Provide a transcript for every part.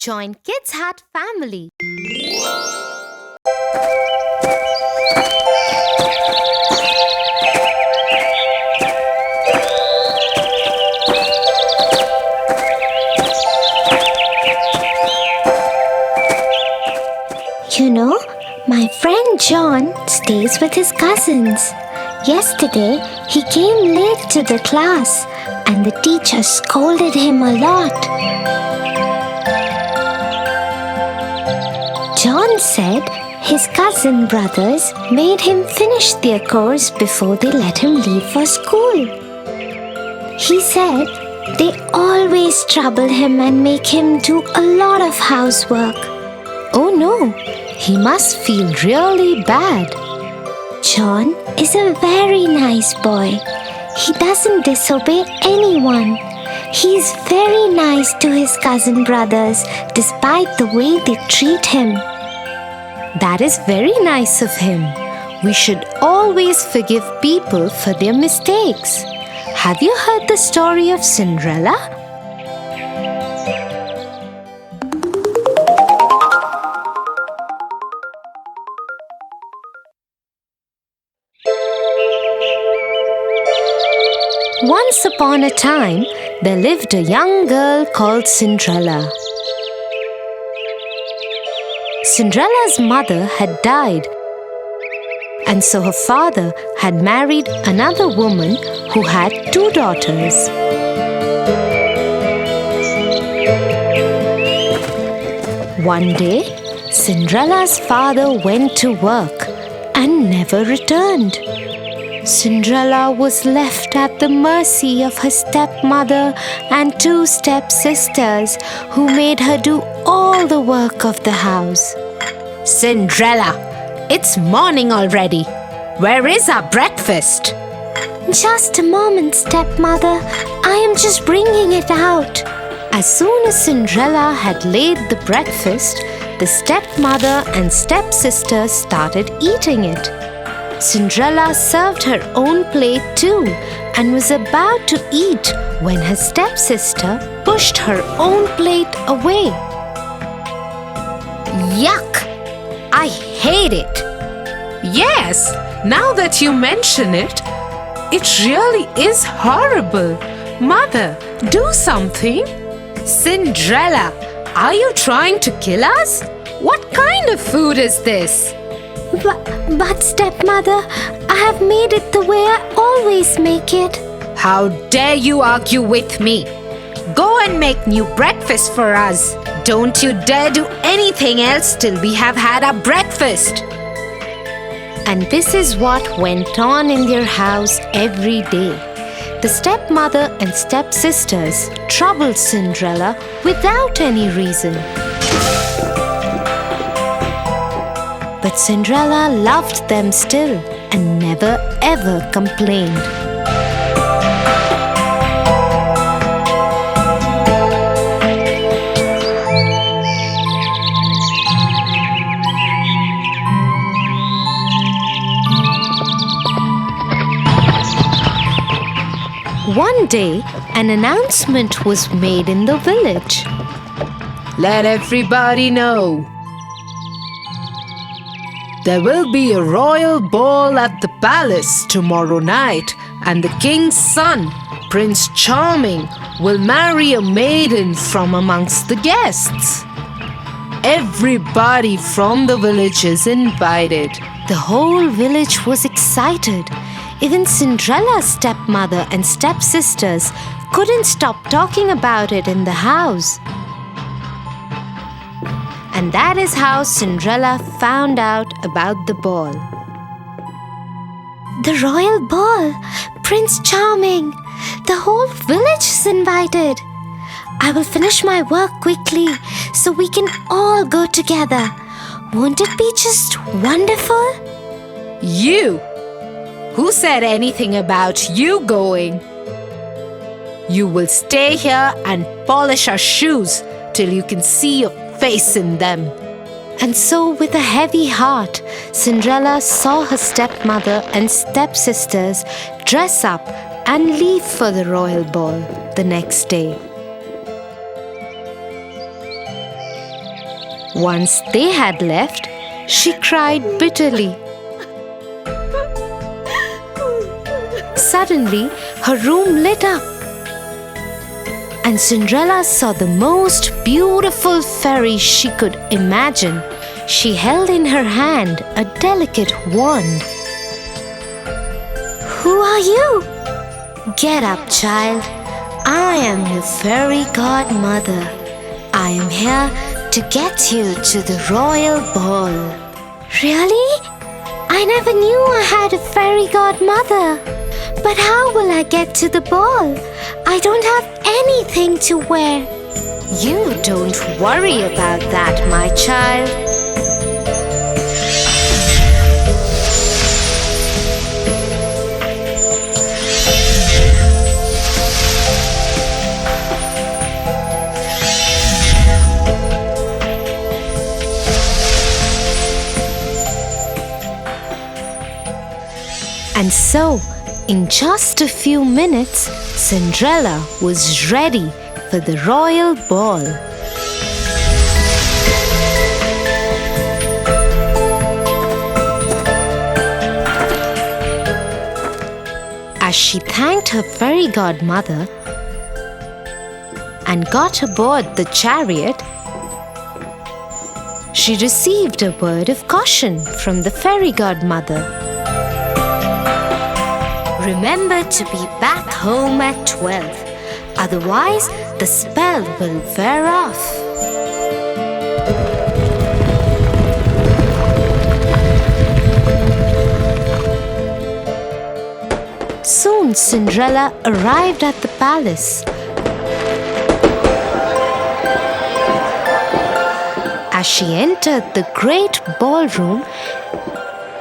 Join Kids Hut family. You know, my friend John stays with his cousins. Yesterday, he came late to the class and the teacher scolded him a lot. John said his cousin brothers made him finish their course before they let him leave for school. He said they always trouble him and make him do a lot of housework. Oh no, he must feel really bad. John is a very nice boy. He doesn't disobey anyone. He's very nice to his cousin brothers despite the way they treat him. That is very nice of him. We should always forgive people for their mistakes. Have you heard the story of Cinderella? Once upon a time, there lived a young girl called Cinderella. Cinderella's mother had died, and so her father had married another woman who had 2 daughters. One day, Cinderella's father went to work and never returned. Cinderella was left at the mercy of her stepmother and 2 stepsisters who made her do all the work of the house. Cinderella, it's morning already. Where is our breakfast? Just a moment, stepmother. I am just bringing it out. As soon as Cinderella had laid the breakfast, the stepmother and stepsister started eating it. Cinderella served her own plate too and was about to eat when her stepsister pushed her own plate away. Yuck! I hate it. Yes, now that you mention it, it really is horrible. Mother, do something. Cinderella, are you trying to kill us? What kind of food is this? But stepmother, I have made it the way I always make it. How dare you argue with me? Go and make new breakfast for us. Don't you dare do anything else till we have had our breakfast. And this is what went on in their house every day. The stepmother and stepsisters troubled Cinderella without any reason. But Cinderella loved them still and never ever complained. One day, an announcement was made in the village. Let everybody know. There will be a royal ball at the palace tomorrow night, and the king's son, Prince Charming, will marry a maiden from amongst the guests. Everybody from the village is invited. The whole village was excited. Even Cinderella's stepmother and stepsisters couldn't stop talking about it in the house. And that is how Cinderella found out about the ball. The royal ball! Prince Charming! The whole village is invited. I will finish my work quickly so we can all go together. Won't it be just wonderful? You! Who said anything about you going? You will stay here and polish our shoes till you can see your face in them. And so, with a heavy heart, Cinderella saw her stepmother and stepsisters dress up and leave for the royal ball the next day. Once they had left, she cried bitterly. Suddenly, her room lit up, and Cinderella saw the most beautiful fairy she could imagine. She held in her hand a delicate wand. Who are you? Get up, child. I am your fairy godmother. I am here to get you to the royal ball. Really? I never knew I had a fairy godmother. But how will I get to the ball? I don't have anything to wear. You don't worry about that, my child. And so, in just a few minutes, Cinderella was ready for the royal ball. As she thanked her fairy godmother and got aboard the chariot, she received a word of caution from the fairy godmother. Remember to be back home at 12, otherwise the spell will wear off. Soon Cinderella arrived at the palace. As she entered the great ballroom,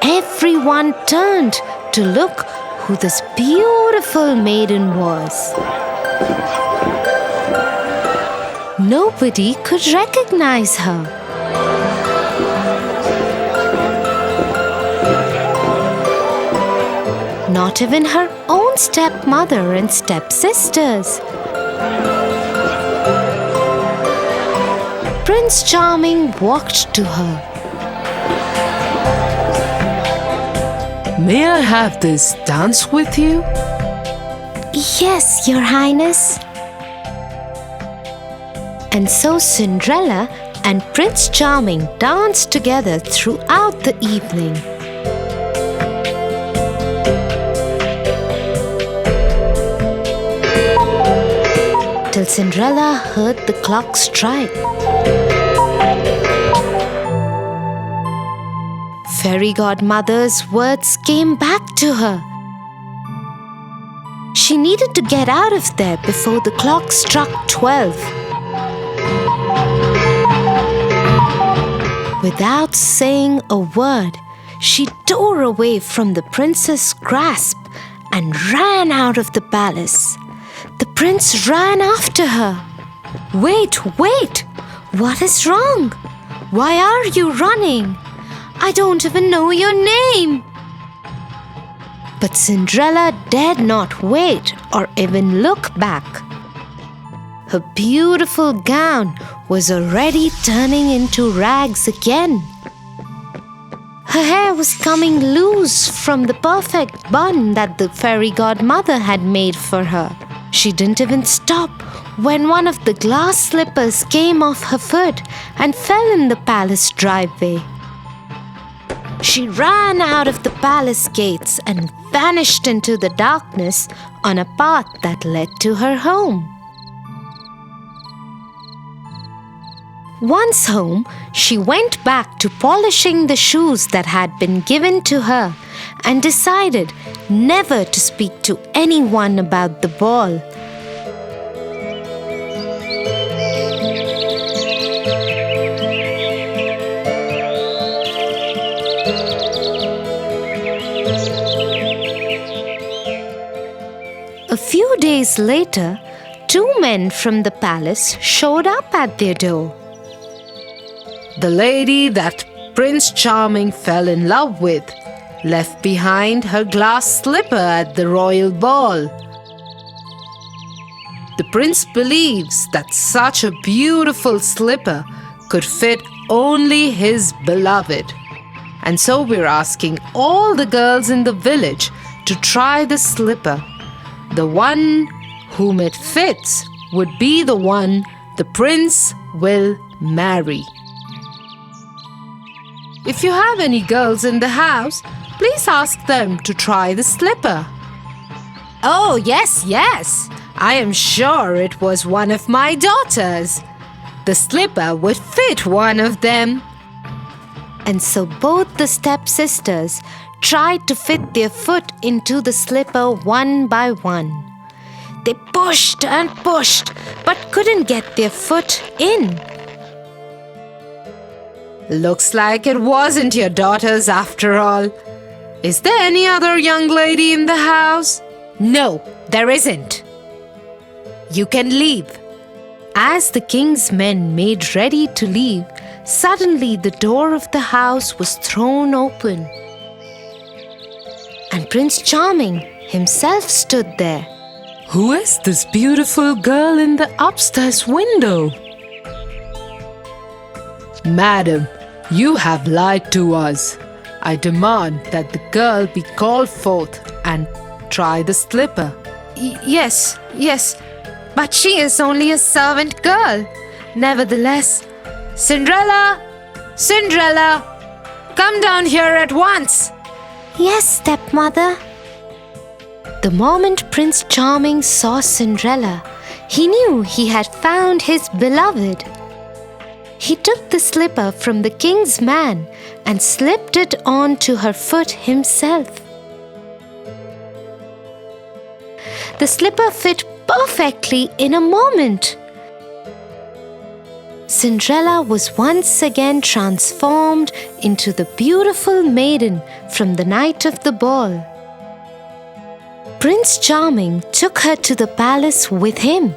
everyone turned to look who this beautiful maiden was. Nobody could recognize her. Not even her own stepmother and stepsisters. Prince Charming walked to her. May I have this dance with you? Yes, Your Highness. And so Cinderella and Prince Charming danced together throughout the evening. Till Cinderella heard the clock strike. Fairy godmother's words came back to her. She needed to get out of there before the clock struck 12. Without saying a word, she tore away from the prince's grasp and ran out of the palace. The prince ran after her. "Wait, wait! What is wrong? Why are you running? I don't even know your name." But Cinderella dared not wait or even look back. Her beautiful gown was already turning into rags again. Her hair was coming loose from the perfect bun that the fairy godmother had made for her. She didn't even stop when one of the glass slippers came off her foot and fell in the palace driveway. She ran out of the palace gates and vanished into the darkness on a path that led to her home. Once home, she went back to polishing the shoes that had been given to her and decided never to speak to anyone about the ball. A few days later, 2 men from the palace showed up at their door. The lady that Prince Charming fell in love with left behind her glass slipper at the royal ball. The prince believes that such a beautiful slipper could fit only his beloved. And so we're asking all the girls in the village to try the slipper. The one whom it fits would be the one the prince will marry. If you have any girls in the house, please ask them to try the slipper. Oh, yes, yes. I am sure it was one of my daughters. The slipper would fit one of them. And so both the stepsisters tried to fit their foot into the slipper one by one. They pushed and pushed, but couldn't get their foot in. Looks like it wasn't your daughters after all. Is there any other young lady in the house? No, there isn't. You can leave. As the king's men made ready to leave, suddenly the door of the house was thrown open. And Prince Charming himself stood there. Who is this beautiful girl in the upstairs window? Madam, you have lied to us. I demand that the girl be called forth and try the slipper. Yes, but she is only a servant girl. Nevertheless, Cinderella! Cinderella! Come down here at once! Yes, stepmother. the moment Prince Charming saw Cinderella, he knew he had found his beloved. He took the slipper from the king's man and slipped it onto her foot himself. The slipper fit perfectly in a moment. Cinderella was once again transformed into the beautiful maiden from the night of the ball. Prince Charming took her to the palace with him.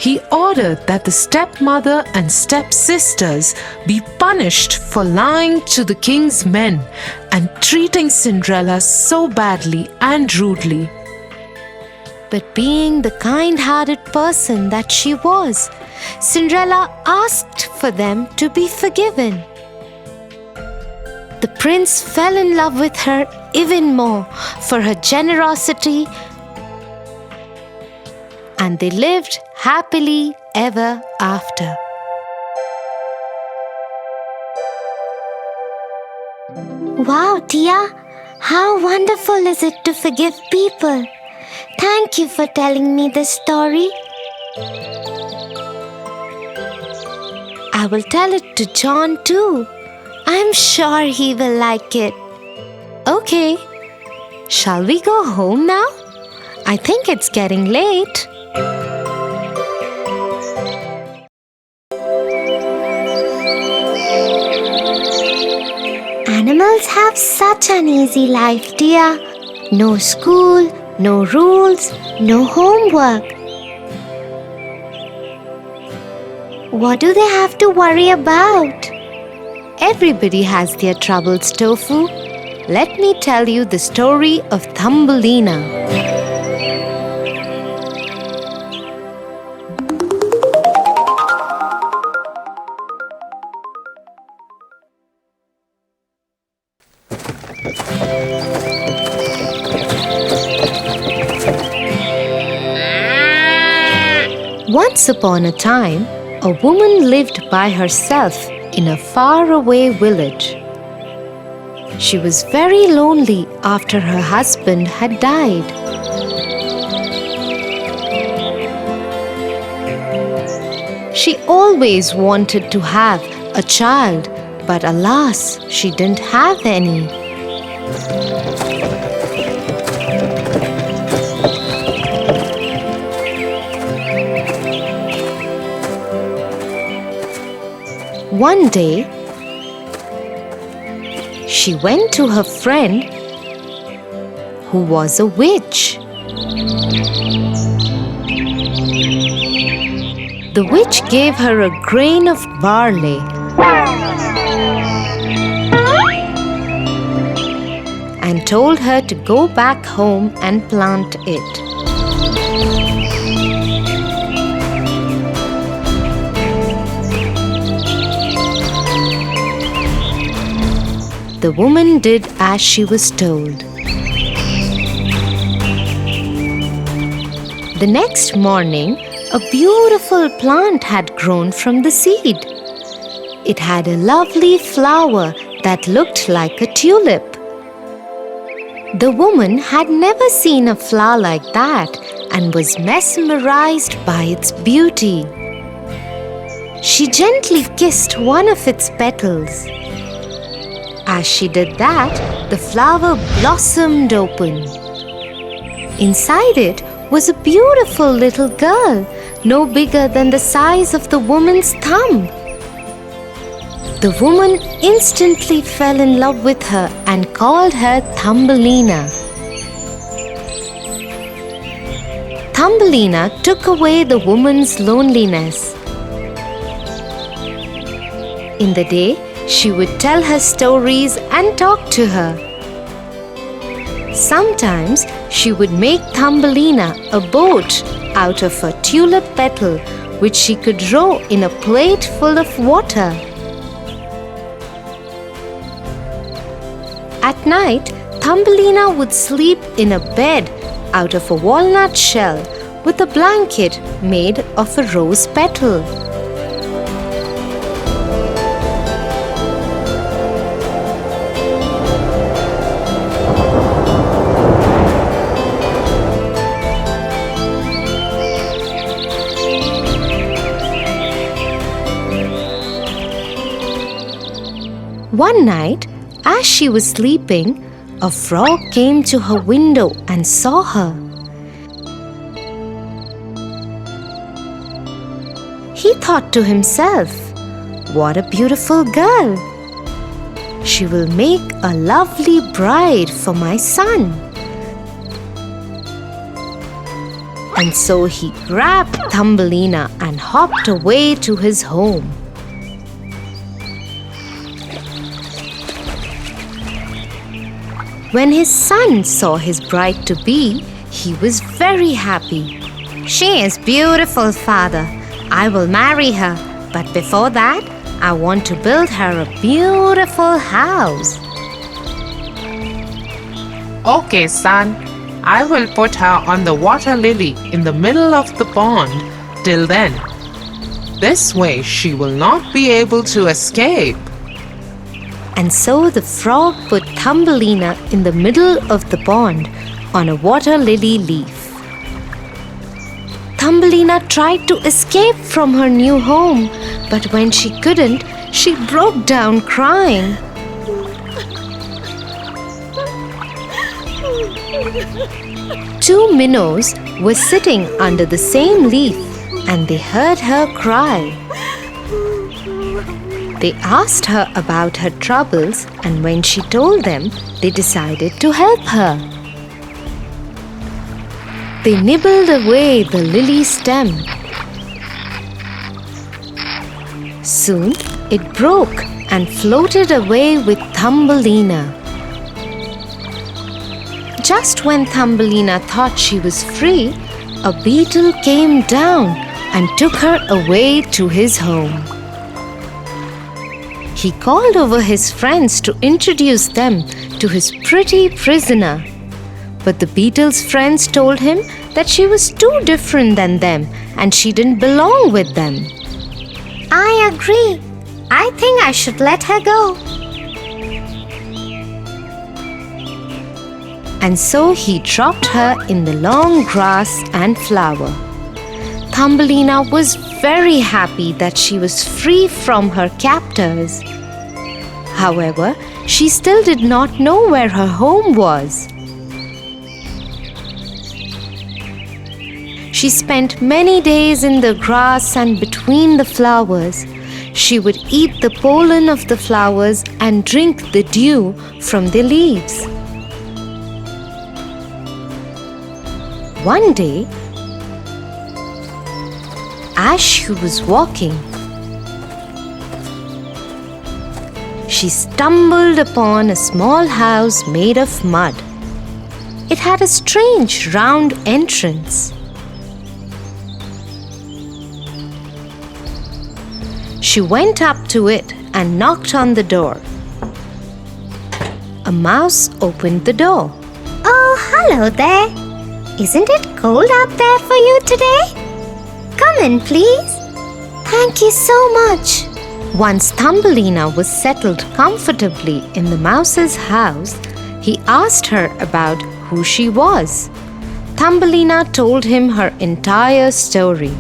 He ordered that the stepmother and stepsisters be punished for lying to the king's men and treating Cinderella so badly and rudely. But being the kind-hearted person that she was, Cinderella asked for them to be forgiven. The prince fell in love with her even more for her generosity, and they lived happily ever after. Wow, Tia, how wonderful is it to forgive people? Thank you for telling me this story. I will tell it to John too. I'm sure he will like it. Okay, shall we go home now? I think it's getting late. Animals have such an easy life, Tia. No school, no rules, no homework. What do they have to worry about? Everybody has their troubles, Tofu. Let me tell you the story of Thumbelina. Once upon a time, a woman lived by herself in a faraway village. She was very lonely after her husband had died. She always wanted to have a child, but alas, she didn't have any. One day, she went to her friend who was a witch. The witch gave her a grain of barley and told her to go back home and plant it. The woman did as she was told. The next morning, a beautiful plant had grown from the seed. It had a lovely flower that looked like a tulip. The woman had never seen a flower like that and was mesmerized by its beauty. She gently kissed one of its petals. As she did that, the flower blossomed open. Inside it was a beautiful little girl, no bigger than the size of the woman's thumb. The woman instantly fell in love with her and called her Thumbelina. Thumbelina took away the woman's loneliness. In the day, she would tell her stories and talk to her. Sometimes she would make Thumbelina a boat out of a tulip petal which she could row in a plate full of water. At night, Thumbelina would sleep in a bed out of a walnut shell with a blanket made of a rose petal. One night, as she was sleeping, a frog came to her window and saw her. He thought to himself, "What a beautiful girl! She will make a lovely bride for my son." And so he grabbed Thumbelina and hopped away to his home. When his son saw his bride-to-be, he was very happy. "She is beautiful, father. I will marry her. But before that, I want to build her a beautiful house." Okay, son. I will put her on the water lily in the middle of the pond till then. This way she will not be able to escape. And so the frog put Thumbelina in the middle of the pond on a water lily leaf. Thumbelina tried to escape from her new home, but when she couldn't, she broke down crying. Two minnows were sitting under the same leaf and they heard her cry. They asked her about her troubles, and when she told them, they decided to help her. They nibbled away the lily stem. Soon it broke and floated away with Thumbelina. Just when Thumbelina thought she was free, a beetle came down and took her away to his home. He called over his friends to introduce them to his pretty prisoner. But the beetle's friends told him that she was too different than them and she didn't belong with them. I agree. I think I should let her go. And so he dropped her in the long grass and flower. Thumbelina was very happy that she was free from her captors. However, she still did not know where her home was. She spent many days in the grass and between the flowers. She would eat the pollen of the flowers and drink the dew from the leaves. One day, as she was walking, she stumbled upon a small house made of mud. It had a strange round entrance. She went up to it and knocked on the door. A mouse opened the door. Oh, hello there. Isn't it cold out there for you today? Come in, please. Thank you so much. Once Thumbelina was settled comfortably in the mouse's house, he asked her about who she was. Thumbelina told him her entire story.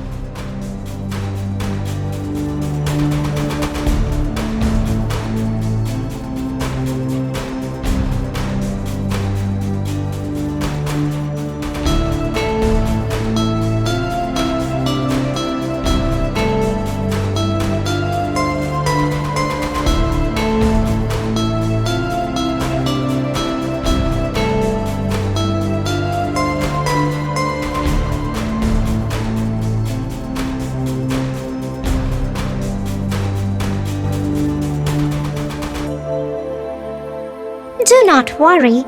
Do not worry.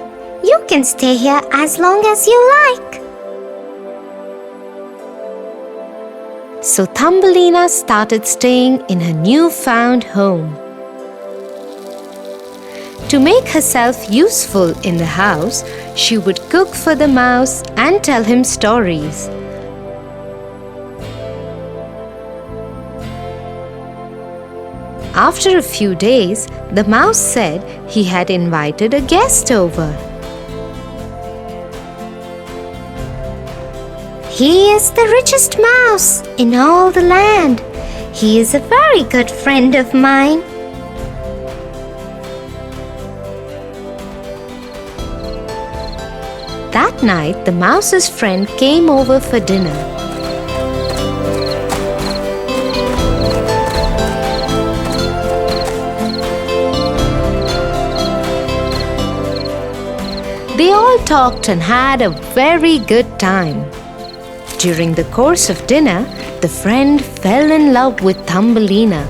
You can stay here as long as you like. So Thumbelina started staying in her newfound home. To make herself useful in the house, she would cook for the mouse and tell him stories. After a few days, the mouse said he had invited a guest over. He is the richest mouse in all the land. He is a very good friend of mine. That night, the mouse's friend came over for dinner. They all talked and had a very good time. During the course of dinner, the friend fell in love with Thumbelina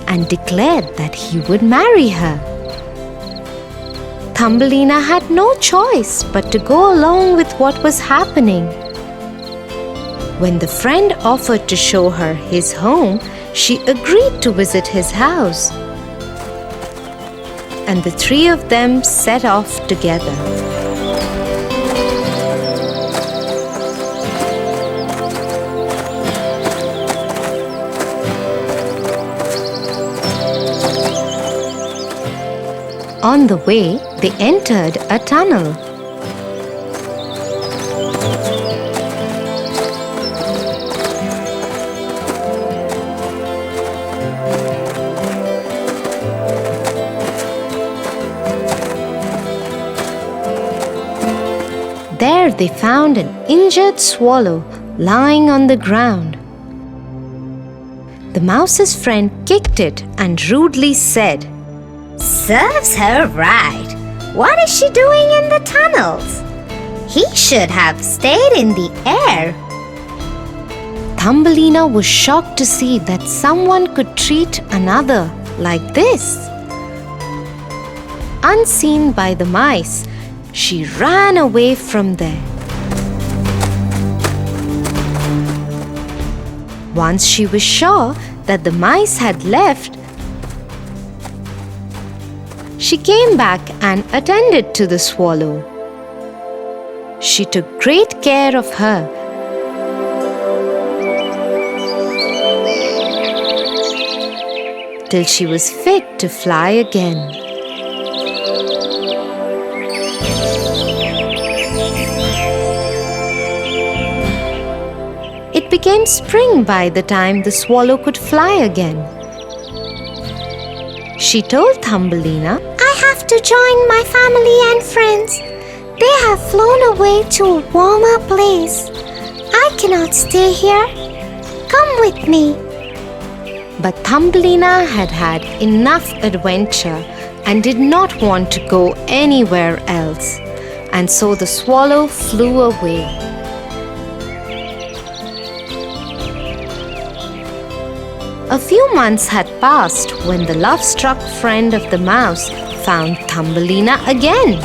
and declared that he would marry her. Thumbelina had no choice but to go along with what was happening. When the friend offered to show her his home, she agreed to visit his house. And the three of them set off together. On the way, they entered a tunnel. There they found an injured swallow lying on the ground. The mouse's friend kicked it and rudely said, Serves her right. What is she doing in the tunnels? He should have stayed in the air. Thumbelina was shocked to see that someone could treat another like this. Unseen by the mice, she ran away from there. Once she was sure that the mice had left, she came back and attended to the swallow. She took great care of her. Till she was fit to fly again. It became spring by the time the swallow could fly again. She told Thumbelina, I have to join my family and friends. They have flown away to a warmer place. I cannot stay here. Come with me. But Thumbelina had had enough adventure and did not want to go anywhere else, and so the swallow flew away. A few months had passed when the love-struck friend of the mouse found Thumbelina again.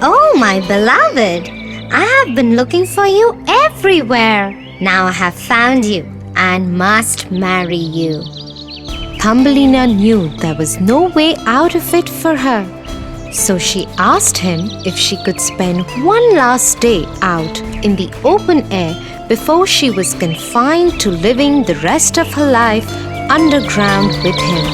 Oh, my beloved, I have been looking for you everywhere. Now I have found you and must marry you. Thumbelina knew there was no way out of it for her, so she asked him if she could spend one last day out in the open air before she was confined to living the rest of her life underground with him.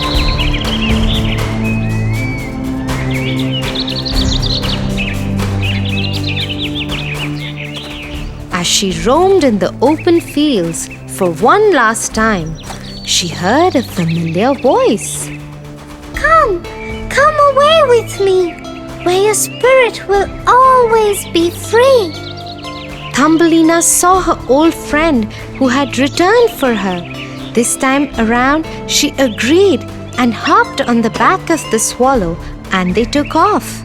As she roamed in the open fields for one last time, she heard a familiar voice. Come away with me, where your spirit will always be free. Thumbelina saw her old friend who had returned for her. This time around, she agreed and hopped on the back of the swallow, and they took off.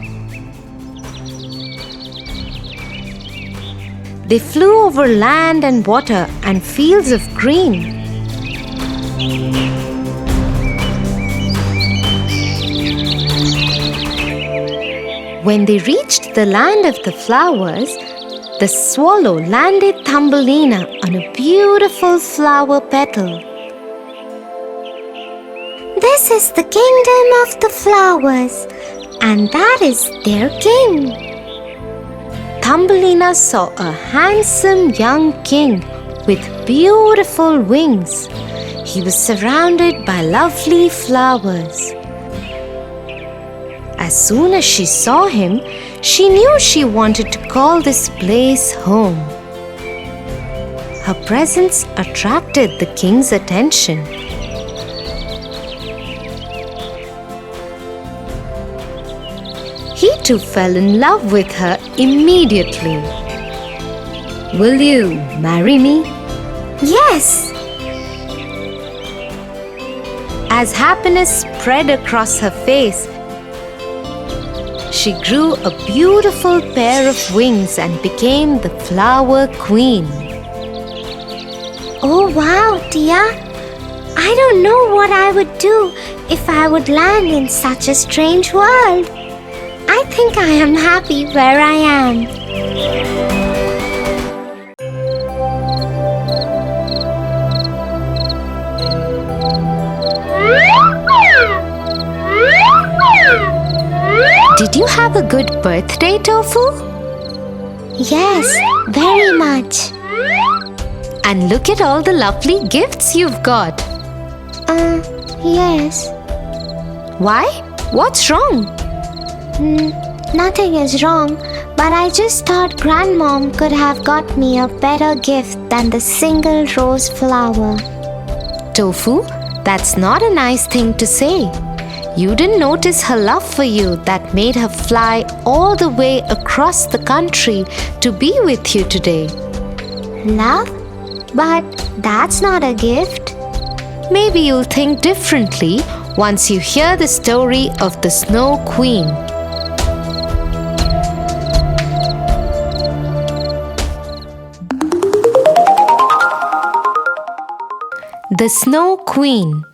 They flew over land and water and fields of green. When they reached the land of the flowers, the swallow landed Thumbelina on a beautiful flower petal. This is the kingdom of the flowers, and that is their king. Thumbelina saw a handsome young king with beautiful wings. He was surrounded by lovely flowers. As soon as she saw him, she knew she wanted to call this place home. Her presence attracted the king's attention. He too fell in love with her immediately. "Will you marry me?" Yes, As happiness spread across her face, she grew a beautiful pair of wings and became the Flower Queen. oh wow, Tia. I don't know what I would do if I would land in such a strange world. I think I am happy where I am. Did you have a good birthday, Tofu? Yes, very much. And look at all the lovely gifts you've got. Yes. Why? What's wrong? Nothing is wrong, but I just thought Grandmom could have got me a better gift than the single rose flower. Tofu, that's not a nice thing to say. You didn't notice her love for you that made her fly all the way across the country to be with you today. Love? But that's not a gift. Maybe you'll think differently once you hear the story of the Snow Queen. The Snow Queen.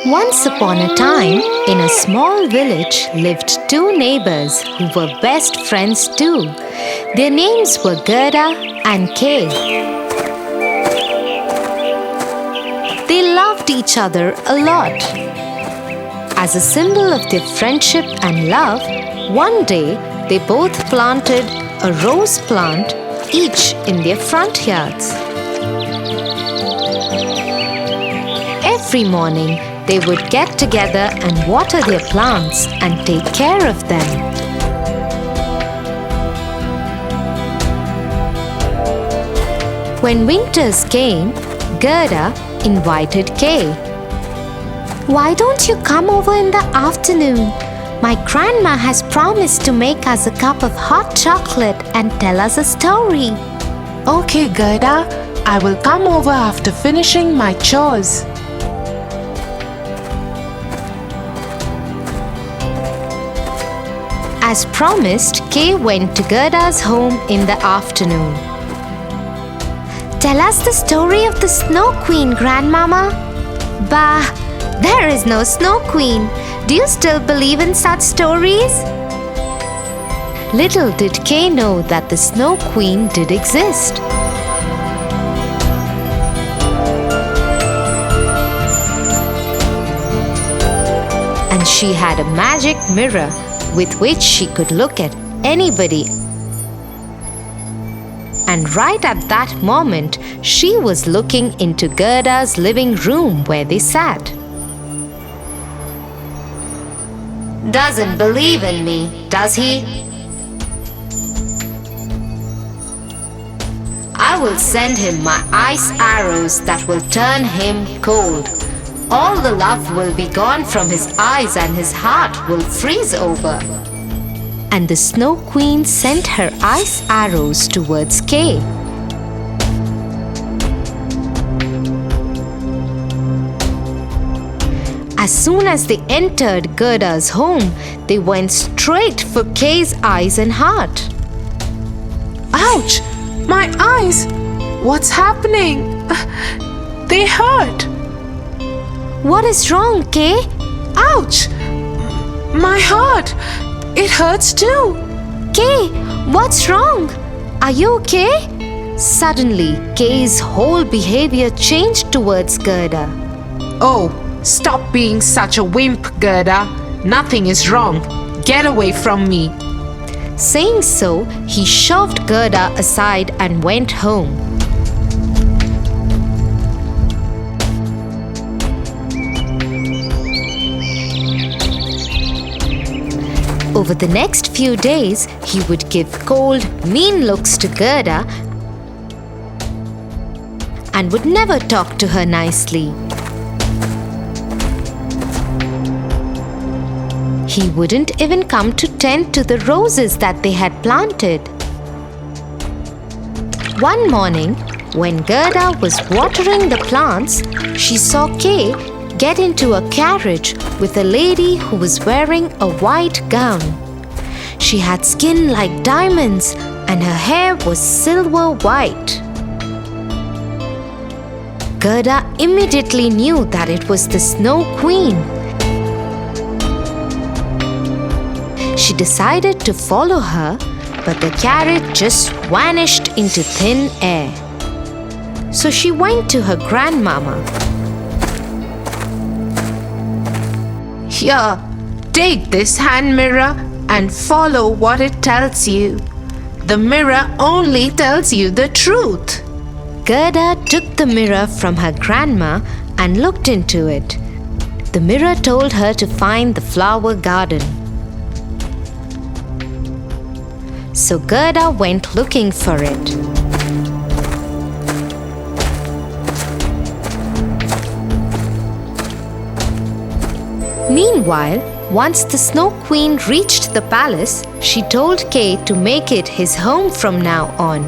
Once upon a time, in a small village lived two neighbors who were best friends too. Their names were Gerda and Kay. They loved each other a lot. As a symbol of their friendship and love, one day they both planted a rose plant each in their front yards. Every morning, they would get together and water their plants and take care of them. When winters came, Gerda invited Kay. Why don't you come over in the afternoon? My grandma has promised to make us a cup of hot chocolate and tell us a story. Okay, Gerda, I will come over after finishing my chores. As promised, Kay went to Gerda's home in the afternoon. Tell us the story of the Snow Queen, Grandmama. Bah, there is no Snow Queen. Do you still believe in such stories? Little did Kay know that the Snow Queen did exist. And she had a magic mirror with which she could look at anybody. And right at that moment, she was looking into Gerda's living room where they sat. Doesn't believe in me, does he? I will send him my ice arrows that will turn him cold. All the love will be gone from his eyes and his heart will freeze over. And the Snow Queen sent her ice arrows towards Kay. As soon as they entered Gerda's home, they went straight for Kay's eyes and heart. Ouch! My eyes! What's happening? They hurt! What is wrong, Kay? Ouch! My heart! It hurts too! Kay, what's wrong? Are you okay? Suddenly, Kay's whole behavior changed towards Gerda. Oh, stop being such a wimp, Gerda. Nothing is wrong. Get away from me. Saying so, he shoved Gerda aside and went home. Over the next few days, he would give cold, mean looks to Gerda and would never talk to her nicely. He wouldn't even come to tend to the roses that they had planted. One morning, when Gerda was watering the plants, she saw Kay get into a carriage with a lady who was wearing a white gown. She had skin like diamonds and her hair was silver white. Gerda immediately knew that it was the Snow Queen. She decided to follow her, but the carriage just vanished into thin air. So she went to her grandmama. Here, take this hand mirror and follow what it tells you. The mirror only tells you the truth. Gerda took the mirror from her grandma and looked into it. The mirror told her to find the flower garden. So Gerda went looking for it. Meanwhile, once the Snow Queen reached the palace, she told Kay to make it his home from now on.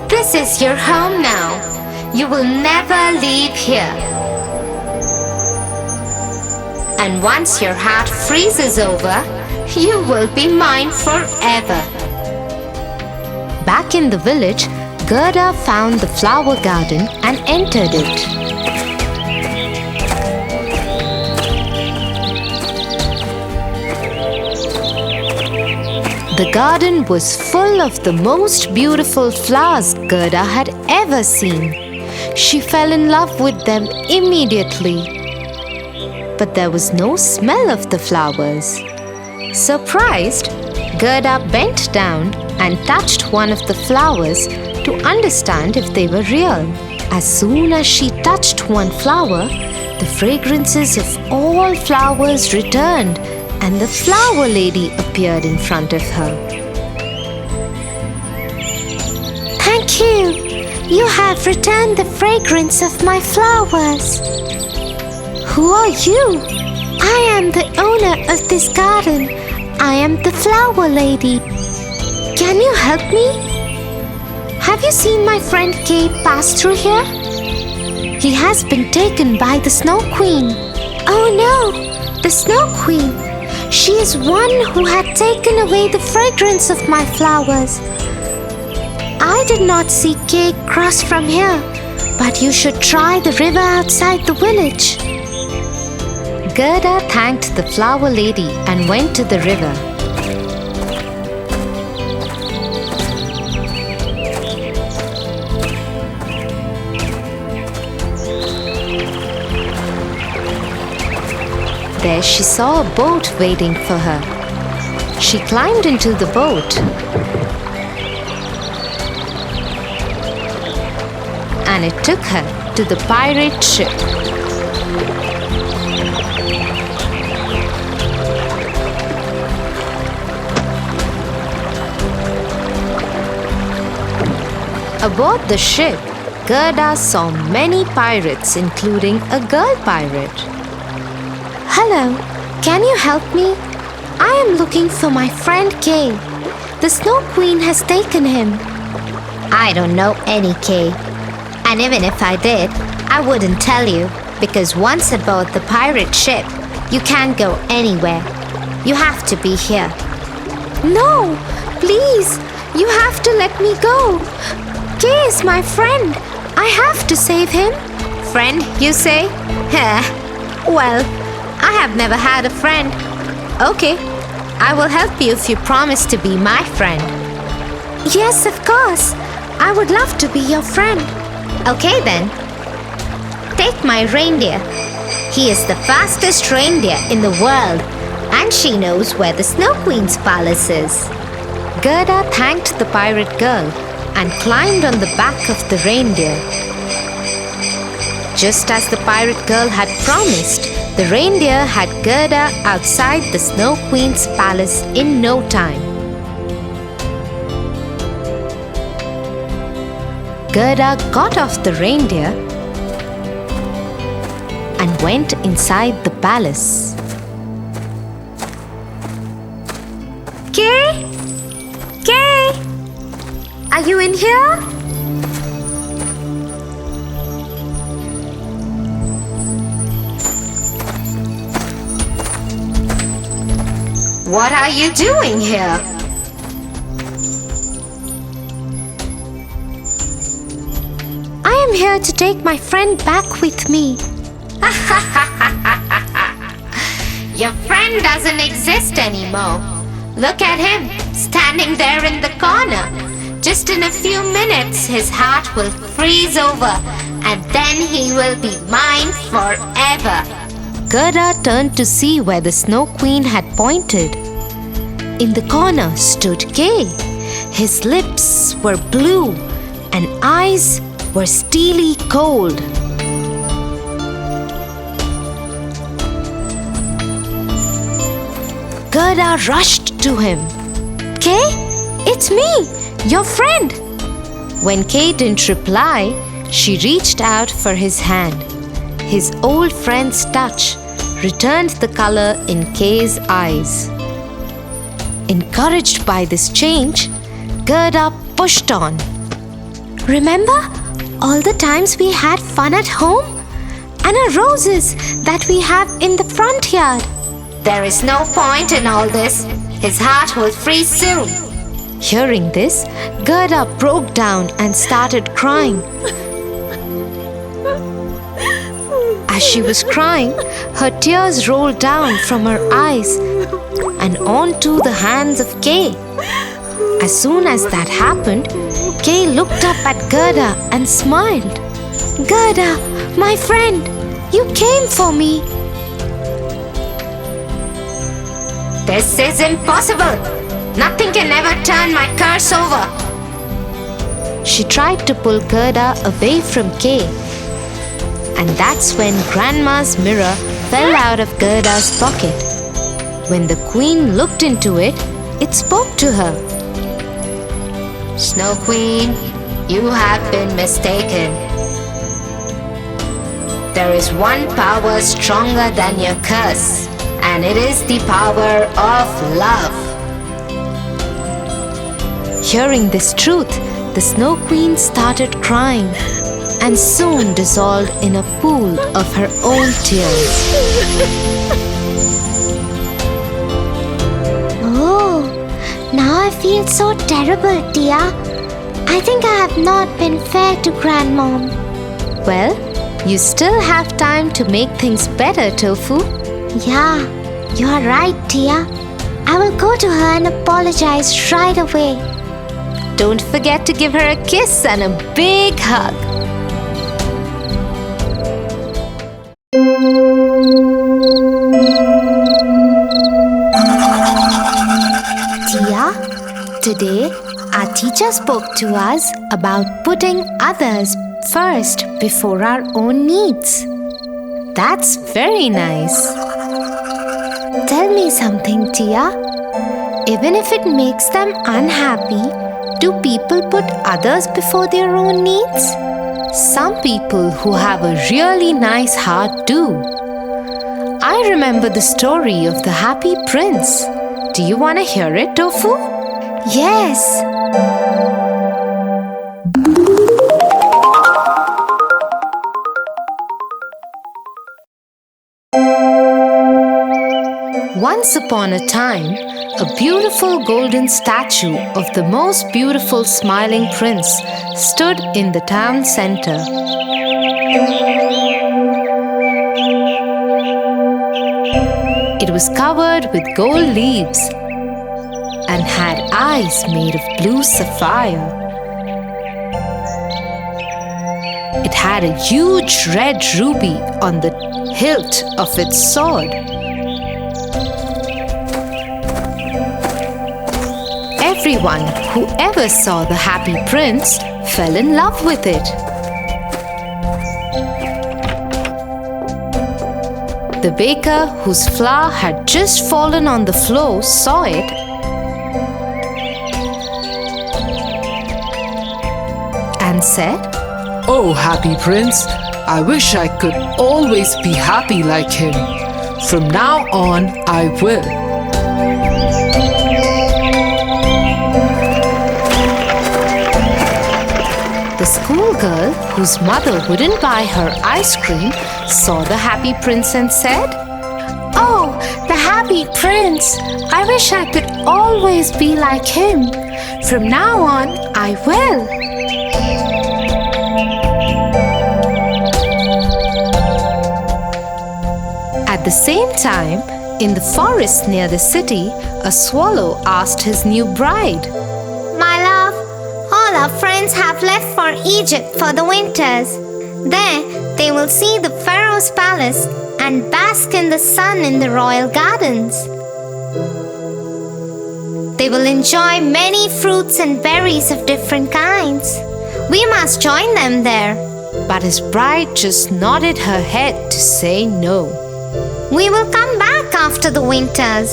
This is your home now. You will never leave here. And once your heart freezes over, you will be mine forever. Back in the village, Gerda found the flower garden and entered it. The garden was full of the most beautiful flowers Gerda had ever seen. She fell in love with them immediately. But there was no smell of the flowers. Surprised, Gerda bent down and touched one of the flowers to understand if they were real. As soon as she touched one flower, the fragrances of all flowers returned and the flower lady appeared in front of her. Thank you. You have returned the fragrance of my flowers. Who are you? I am the owner of this garden. I am the flower lady. Can you help me? Have you seen my friend Kay pass through here? He has been taken by the Snow Queen. Oh no, the Snow Queen. She is one who had taken away the fragrance of my flowers. I did not see Kay cross from here, but you should try the river outside the village. Gerda thanked the flower lady and went to the river. There she saw a boat waiting for her. She climbed into the boat and it took her to the pirate ship. Aboard the ship, Gerda saw many pirates, including a girl pirate. Hello, can you help me? I am looking for my friend Kay. The Snowqueen has taken him. I don't know any Kay. And even if I did, I wouldn't tell you, because once aboard the pirate ship, you can't go anywhere. You have to be here. No, please, you have to let me go. Kay is my friend. I have to save him. Friend, you say? Well, I have never had a friend. Okay, I will help you if you promise to be my friend. Yes, of course. I would love to be your friend. Okay then. Take my reindeer. He is the fastest reindeer in the world, and she knows where the Snow Queen's palace is. Gerda thanked the pirate girl and climbed on the back of the reindeer. Just as the pirate girl had promised, the reindeer had Gerda outside the Snow Queen's palace in no time. Gerda got off the reindeer and went inside the palace. Kay? Kay? Are you in here? What are you doing here? I am here to take my friend back with me. Your friend doesn't exist anymore. Look at him, standing there in the corner. Just in a few minutes, his heart will freeze over, and then he will be mine forever. Gerda turned to see where the Snow Queen had pointed. In the corner stood Kay. His lips were blue and eyes were steely cold. Gerda rushed to him. Kay, it's me, your friend. When Kay didn't reply, she reached out for his hand. His old friend's touch returned the color in Kay's eyes. Encouraged by this change, Gerda pushed on. Remember all the times we had fun at home? And our roses that we have in the front yard. There is no point in all this. His heart will freeze soon. Hearing this, Gerda broke down and started crying. As she was crying, her tears rolled down from her eyes and onto the hands of Kay. As soon as that happened, Kay looked up at Gerda and smiled. Gerda, my friend, you came for me. This is impossible. Nothing can ever turn my curse over. She tried to pull Gerda away from Kay. And that's when Grandma's mirror fell out of Gerda's pocket. When the Queen looked into it, it spoke to her. Snow Queen, you have been mistaken. There is one power stronger than your curse, and it is the power of love. Hearing this truth, the Snow Queen started crying and soon dissolved in a pool of her own tears. Oh, now I feel so terrible, Tia. I think I have not been fair to Grandmom. Well, you still have time to make things better, Tofu. Yeah, you are right, Tia. I will go to her and apologize right away. Don't forget to give her a kiss and a big hug. Tia, today our teacher spoke to us about putting others first before our own needs. That's very nice. Tell me something, Tia. Even if it makes them unhappy, do people put others before their own needs? Some people who have a really nice heart do. I remember the story of the Happy Prince. Do you want to hear it, Tofu? Yes. Once upon a time, a beautiful golden statue of the most beautiful smiling prince stood in the town center. It was covered with gold leaves and had eyes made of blue sapphire. It had a huge red ruby on the hilt of its sword. Everyone who ever saw the Happy Prince fell in love with it. The baker, whose flour had just fallen on the floor, saw it and said, Oh, Happy Prince, I wish I could always be happy like him. From now on, I will. The schoolgirl, whose mother wouldn't buy her ice cream, saw the Happy Prince and said, Oh, the Happy Prince! I wish I could always be like him. From now on, I will. At the same time, in the forest near the city, a swallow asked his new bride, My love, all our friends have left for Egypt for the winters. There, they will see the Pharaoh's palace and bask in the sun in the royal gardens. They will enjoy many fruits and berries of different kinds. We must join them there. but his bride just nodded her head to say no. We will come back after the winters.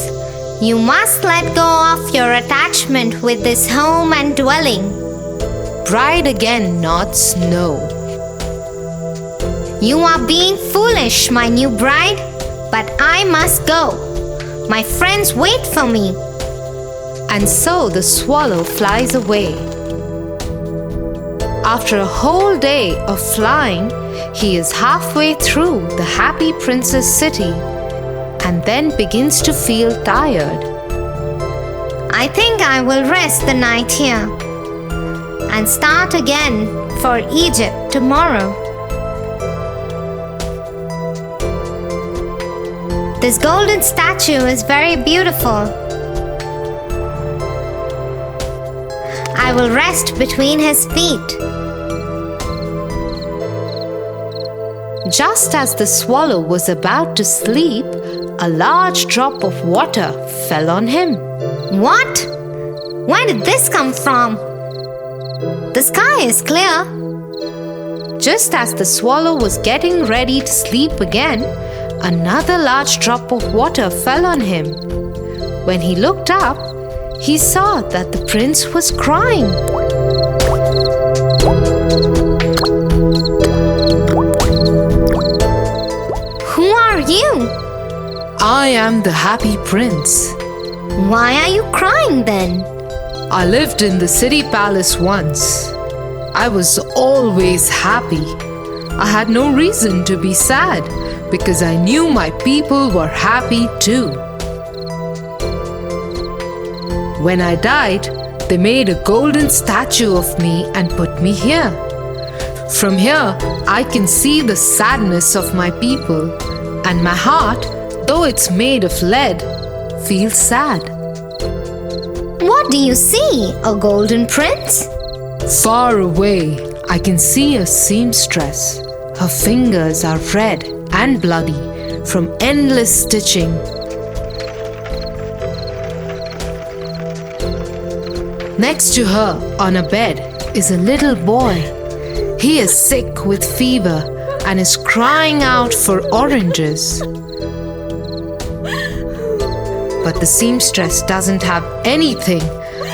You must let go of your attachment with this home and dwelling. Bride again nods no. You are being foolish, my new bride, but I must go. My friends wait for me. And so the swallow flies away. After a whole day of flying, he is halfway through the happy prince's city and then begins to feel tired. I think I will rest the night here and start again for Egypt tomorrow. This golden statue is very beautiful. I will rest between his feet. Just as the swallow was about to sleep, a large drop of water fell on him. What? Where did this come from? The sky is clear. Just as the swallow was getting ready to sleep again, another large drop of water fell on him. When he looked up, he saw that the prince was crying. Who are you? I am the happy prince. Why are you crying then? I lived in the city palace once. I was always happy. I had no reason to be sad because I knew my people were happy too. When I died, they made a golden statue of me and put me here. From here, I can see the sadness of my people, and my heart, though it's made of lead, feels sad. What do you see? A golden prince? Far away, I can see a seamstress. Her fingers are red and bloody from endless stitching. Next to her, on a bed, is a little boy. He is sick with fever and is crying out for oranges. But the seamstress doesn't have anything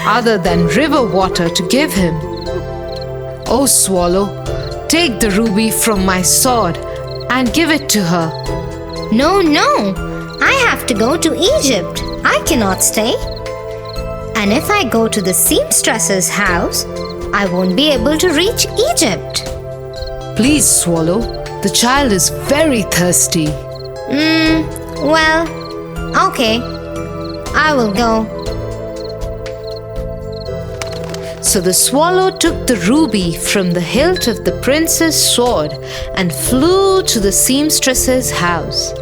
other than river water to give him. Oh, swallow, take the ruby from my sword and give it to her. No, no. I have to go to Egypt. I cannot stay. And if I go to the seamstress's house, I won't be able to reach Egypt. Please, swallow, the child is very thirsty. Well, okay. I will go. So the swallow took the ruby from the hilt of the prince's sword and flew to the seamstress's house.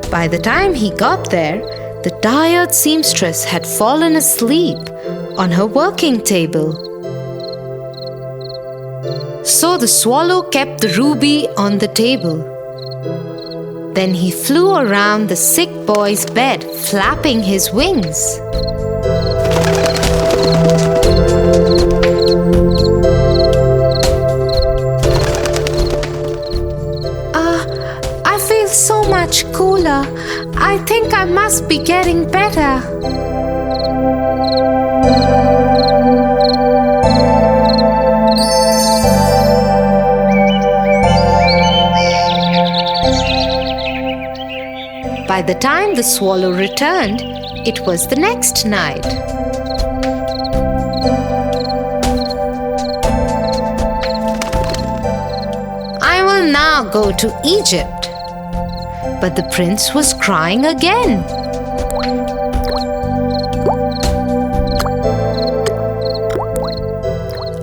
By the time he got there, the tired seamstress had fallen asleep on her working table. So the swallow kept the ruby on the table. Then he flew around the sick boy's bed, flapping his wings. I feel so much cooler. I think I must be getting better. By the time the swallow returned, it was the next night. I will now go to Egypt. But the prince was crying again.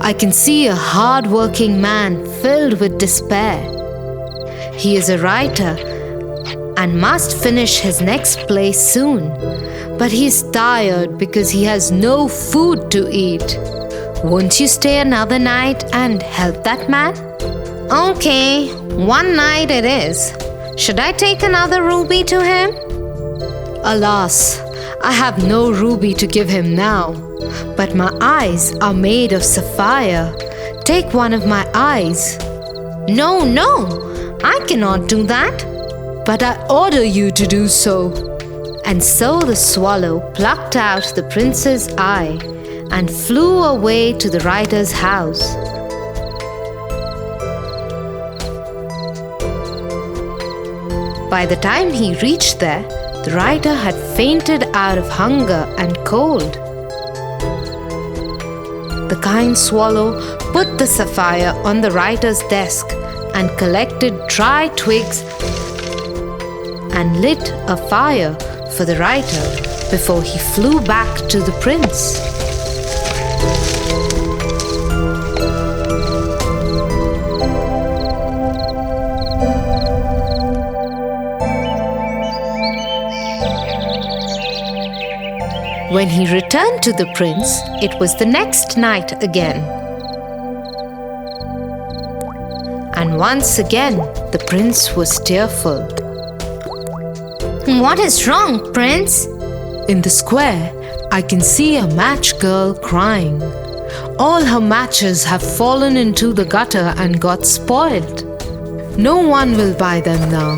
I can see a hard-working man filled with despair. He is a writer and must finish his next play soon. But he is tired because he has no food to eat. Won't you stay another night and help that man? Okay, one night it is. Should I take another ruby to him? Alas, I have no ruby to give him now. But my eyes are made of sapphire. Take one of my eyes. No, no, I cannot do that. But I order you to do so. And so the swallow plucked out the prince's eye and flew away to the writer's house. By the time he reached there, the writer had fainted out of hunger and cold. The kind swallow put the sapphire on the writer's desk and collected dry twigs and lit a fire for the writer before he flew back to the prince. When he returned to the prince, it was the next night again. And once again, the prince was tearful. What is wrong, Prince? In the square, I can see a match girl crying. All her matches have fallen into the gutter and got spoiled. No one will buy them now.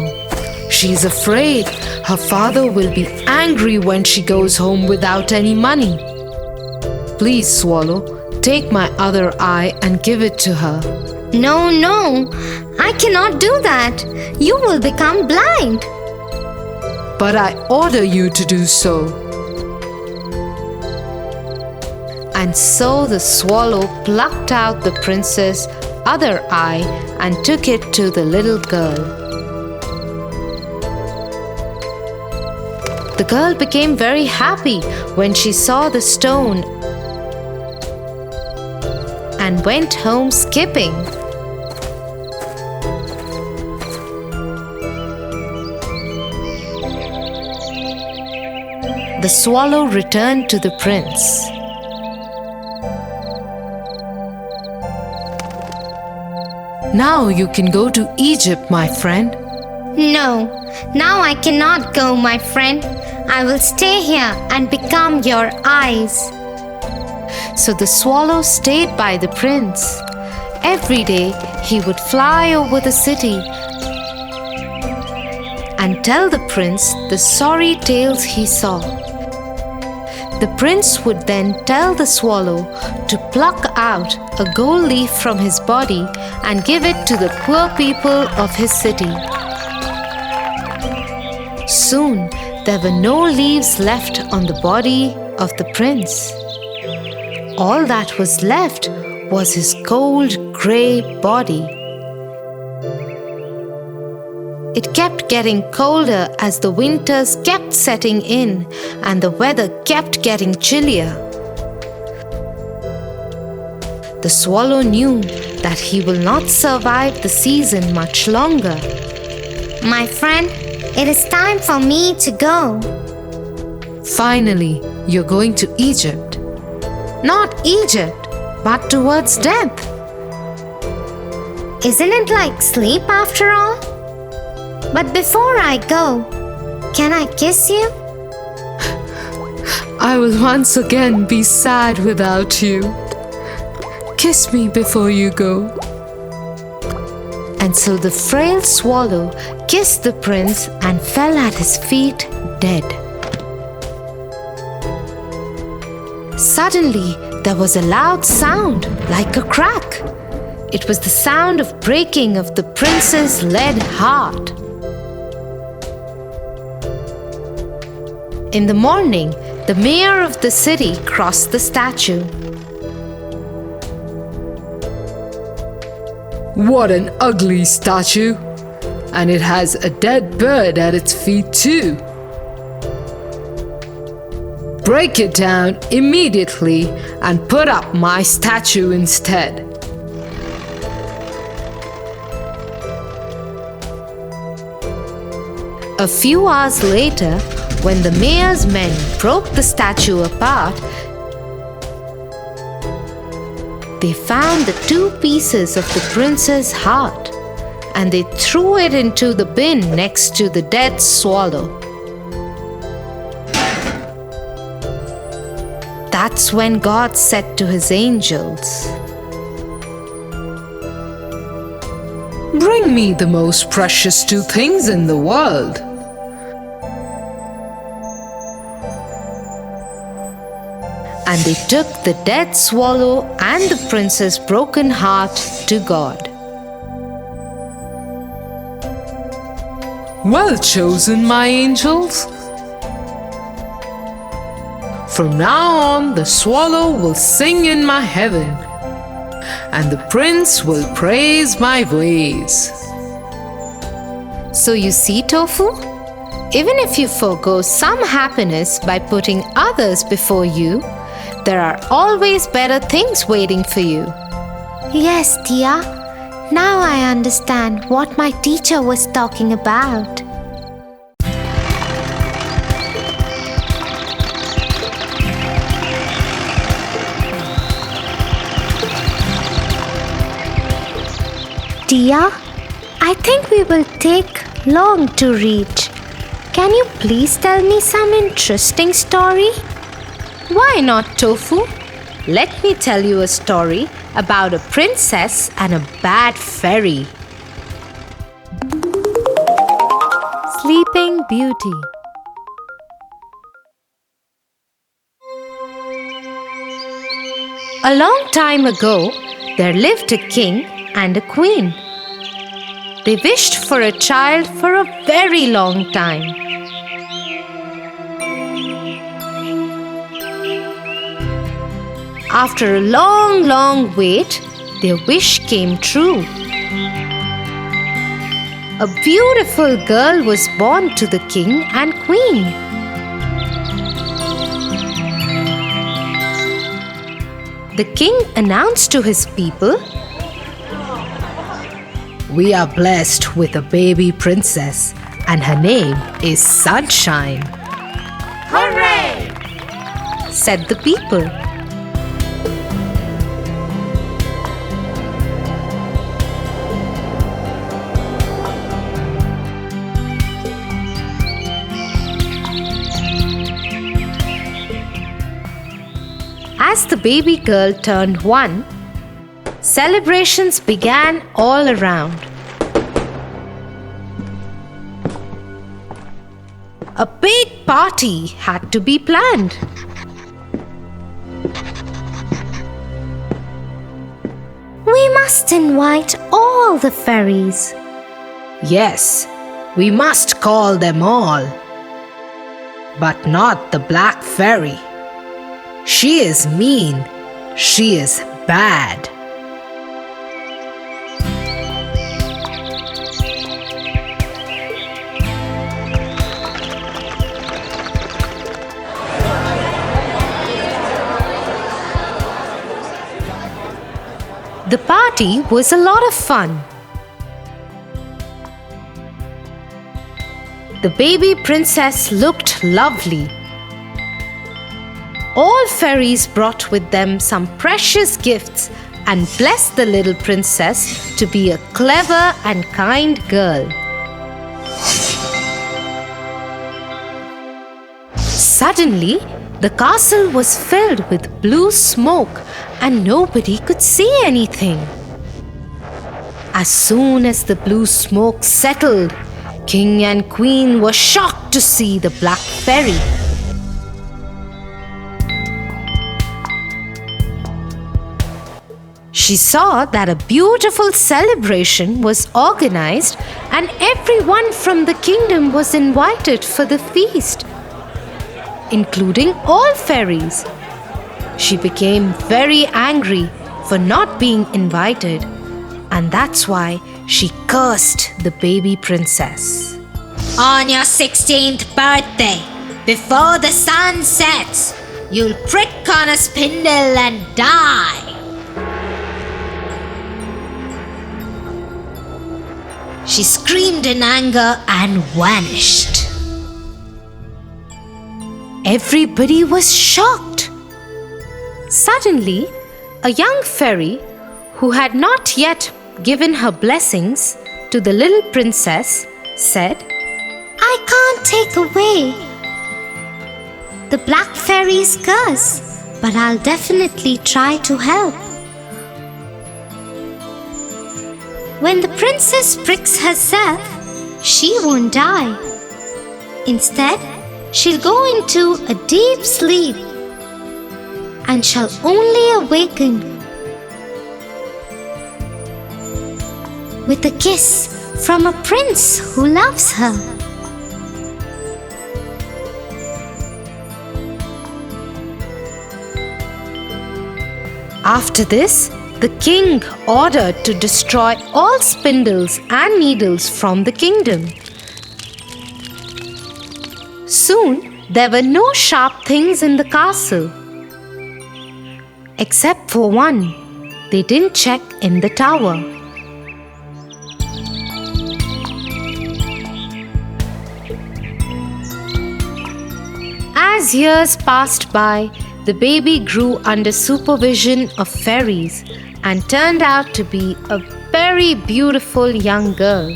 She is afraid her father will be angry when she goes home without any money. Please, swallow, take my other eye and give it to her. No, no, I cannot do that. You will become blind. But I order you to do so. And so the swallow plucked out the prince's other eye and took it to the little girl. The girl became very happy when she saw the stone and went home skipping. The swallow returned to the prince. Now you can go to Egypt, my friend. No, now I cannot go, my friend. I will stay here and become your eyes. So the swallow stayed by the prince. Every day he would fly over the city and tell the prince the sorry tales he saw. The prince would then tell the swallow to pluck out a gold leaf from his body and give it to the poor people of his city. Soon there were no leaves left on the body of the prince. All that was left was his cold grey body. It kept getting colder as the winters kept setting in and the weather kept getting chillier. The swallow knew that he will not survive the season much longer. My friend, it is time for me to go. Finally, you're going to Egypt. Not Egypt, but towards death. Isn't it like sleep after all? But before I go, can I kiss you? I will once again be sad without you. Kiss me before you go. And so the frail swallow kissed the prince and fell at his feet dead. Suddenly, there was a loud sound like a crack. It was the sound of breaking of the prince's lead heart. In the morning, the mayor of the city crossed the statue. What an ugly statue! And it has a dead bird at its feet too. Break it down immediately and put up my statue instead. A few hours later, when the mayor's men broke the statue apart, they found the two pieces of the prince's heart and they threw it into the bin next to the dead swallow. That's when God said to his angels, Bring me the most precious two things in the world. and they took the dead swallow and the prince's broken heart to God. Well chosen, my angels. From now on, the swallow will sing in my heaven, and the prince will praise my ways. So you see, Tofu, even if you forgo some happiness by putting others before you, there are always better things waiting for you. Yes, Tia. Now I understand what my teacher was talking about. Tia, I think we will take long to reach. Can you please tell me some interesting story? Why not, Tofu? Let me tell you a story about a princess and a bad fairy. Sleeping Beauty. A long time ago, there lived a king and a queen. They wished for a child for a very long time. After a long wait, their wish came true. A beautiful girl was born to the king and queen. the king announced to his people, "We are blessed with a baby princess, and her name is Sunshine," "Hooray!" said the people. As the baby girl turned 1, celebrations began all around. A big party had to be planned. We must invite all the fairies. Yes, we must call them all. But not the black fairy. She is mean. She is bad. The party was a lot of fun. The baby princess looked lovely. All fairies brought with them some precious gifts and blessed the little princess to be a clever and kind girl. Suddenly, the castle was filled with blue smoke and nobody could see anything. As soon as the blue smoke settled, King and Queen were shocked to see the black fairy. She saw that a beautiful celebration was organized and everyone from the kingdom was invited for the feast, including all fairies. She became very angry for not being invited, and that's why she cursed the baby princess. On your 16th birthday, before the sun sets, you'll prick on a spindle and die. She screamed in anger and vanished. Everybody was shocked. Suddenly, a young fairy who had not yet given her blessings to the little princess said, I can't take away the black fairy's curse, but I'll definitely try to help. When the princess pricks herself, she won't die. Instead, she'll go into a deep sleep and shall only awaken with a kiss from a prince who loves her. After this, the king ordered to destroy all spindles and needles from the kingdom. Soon, there were no sharp things in the castle. Except for one, they didn't check in the tower. As years passed by, the baby grew under supervision of fairies and turned out to be a very beautiful young girl.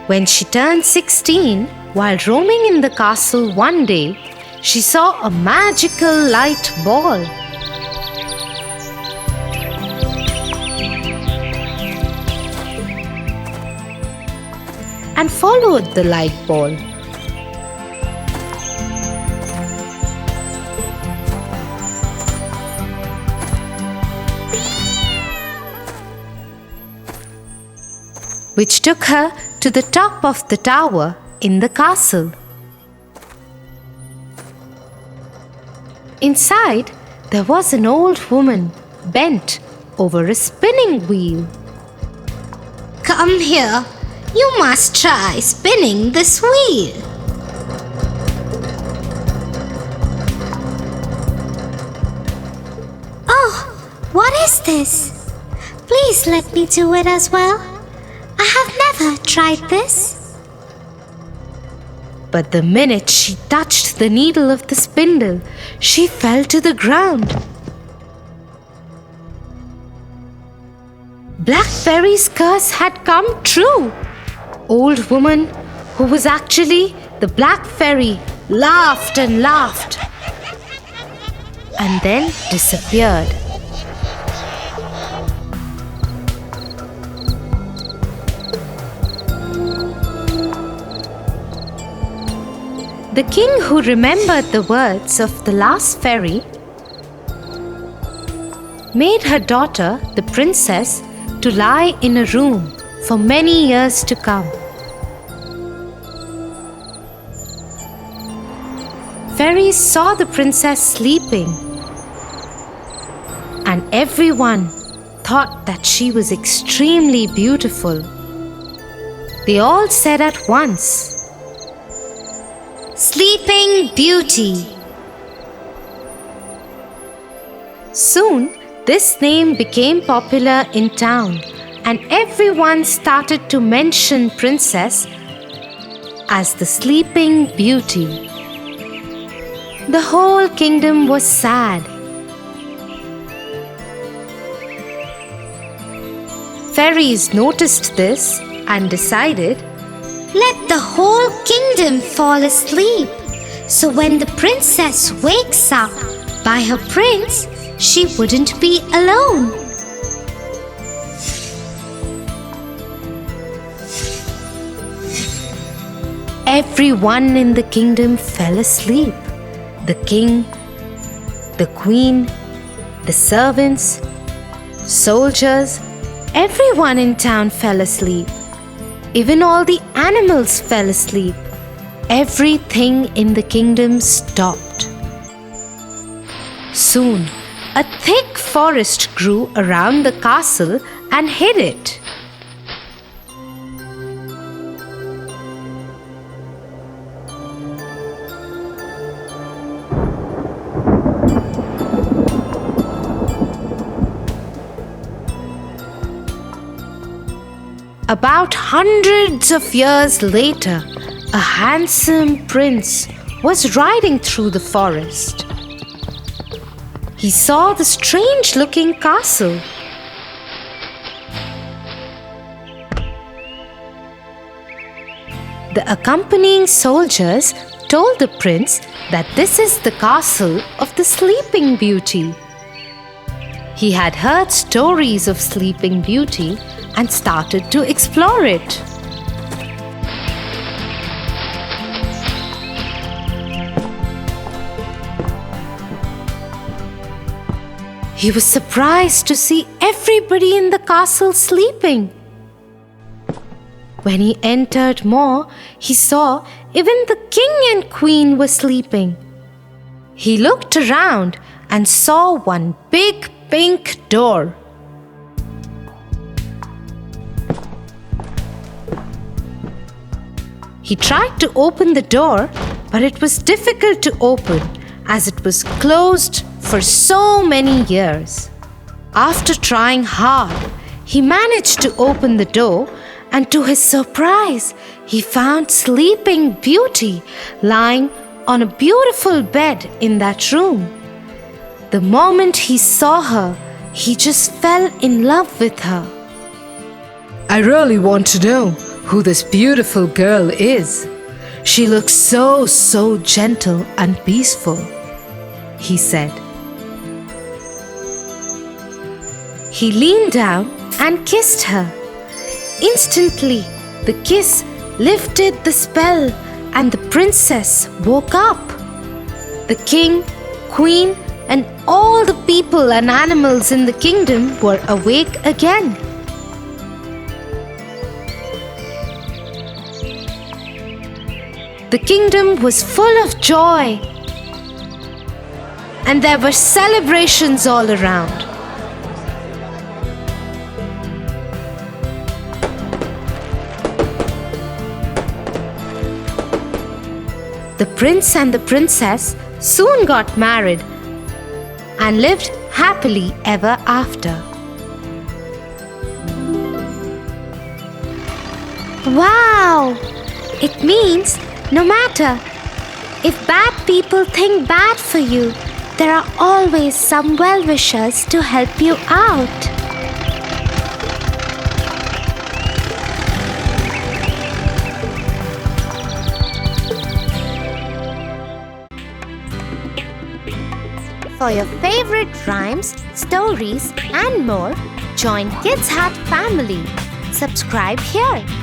When she turned 16, while roaming in the castle one day, she saw a magical light ball. And followed the light ball. Which took her to the top of the tower in the castle. Inside, there was an old woman bent over a spinning wheel. Come here. You must try spinning this wheel. What is this? Please let me do it as well. I have never tried this. But the minute she touched the needle of the spindle, she fell to the ground. Black Fairy's curse had come true. Old woman, who was actually the Black Fairy, laughed and laughed and then disappeared. The king, who remembered the words of the last fairy, made her daughter, the princess, to lie in a room for many years to come. Fairies saw the princess sleeping, and everyone thought that she was extremely beautiful. They all said at once, "Sleeping Beauty." Soon, this name became popular in town, and everyone started to mention Princess as the Sleeping Beauty. The whole kingdom was sad. Fairies noticed this and decided, Let the whole kingdom fall asleep, so when the princess wakes up by her prince, she wouldn't be alone. everyone in the kingdom fell asleep. The king, the queen, the servants, soldiers, everyone in town fell asleep. Even all the animals fell asleep. Everything in the kingdom stopped. Soon, a thick forest grew around the castle and hid it. About hundreds of years later, a handsome prince was riding through the forest. He saw the strange-looking castle. The accompanying soldiers told the prince that this is the castle of the Sleeping Beauty. He had heard stories of Sleeping Beauty and started to explore it. He was surprised to see everybody in the castle sleeping. When he entered more, he saw even the king and queen were sleeping. He looked around and saw one big pink door. He tried to open the door, but it was difficult to open as it was closed for so many years. After trying hard, he managed to open the door, and to his surprise, he found Sleeping Beauty lying on a beautiful bed in that room. The moment he saw her, he just fell in love with her. I really want to know who this beautiful girl is. She looks so gentle and peaceful, he said. He leaned down and kissed her. Instantly, the kiss lifted the spell and the princess woke up. The king, queen, and all the people and animals in the kingdom were awake again. The kingdom was full of joy, and there were celebrations all around. The prince and the princess soon got married and lived happily ever after. Wow! It means no matter if bad people think bad for you, there are always some well-wishers to help you out. For your favorite rhymes, stories, and more, join Kids Hut family. Subscribe here.